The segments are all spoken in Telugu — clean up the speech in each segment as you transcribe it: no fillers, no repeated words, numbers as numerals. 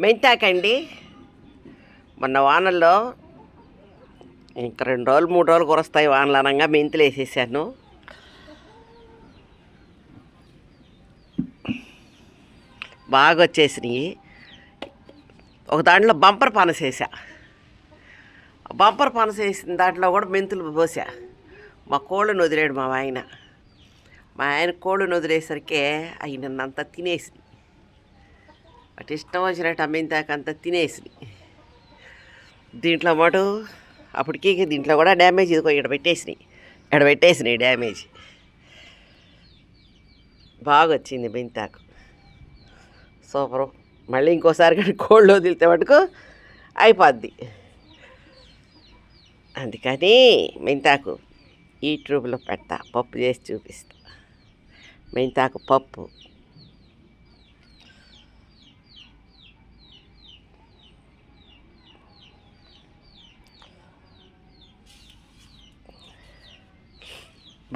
మెంతాకండి. మొన్న వానల్లో ఇంకా 2 రోజులు 3 రోజులు కురుస్తాయి వానలు అనగా మెంతులు వేసేసాను. బాగా వచ్చేసినాయి. ఒక దాంట్లో బంపర్ పనస వేసా. బంపర్ పనస వేసిన దాంట్లో కూడా మెంతులు పోసా. మా కోళ్ళను వదిలేడు మా ఆయన కోళ్ళను వదిలేసరికి అవి నన్నంతా తినేసి అటు ఇష్టం వచ్చినట్టు మెంతాకంతా తినేసి దీంట్లో మటు అప్పటికి దీంట్లో కూడా డ్యామేజ్ ఇదిగో ఇక్కడ పెట్టేసినాయి డ్యామేజ్. బాగా వచ్చింది మెంతాకు, సూపరు. మళ్ళీ ఇంకోసారి కానీ కోళ్ళు వదిలితే మటుకు అయిపోద్ది. అందుకని మెంతాకు యూట్యూబ్లో పెడతా, పప్పు చేసి చూపిస్తా. మెంతాకు పప్పు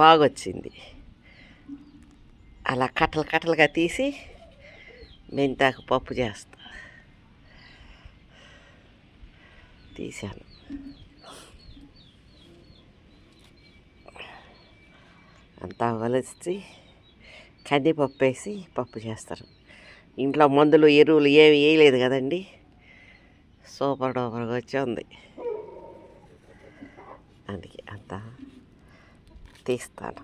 బాగొచ్చింది. అలా కట్టలు కట్టలుగా తీసి మెంతాకు పప్పు చేస్తా. తీసాను. అంతా వలిచి కందిపప్పు వేసి పప్పు చేస్తారు. ఇంట్లో మందులు ఎరువులు ఏమి వేయలేదు కదండి. సూపర్ డూపర్గా వచ్చి ఉంది. అందుకే అంతా తీస్తాను.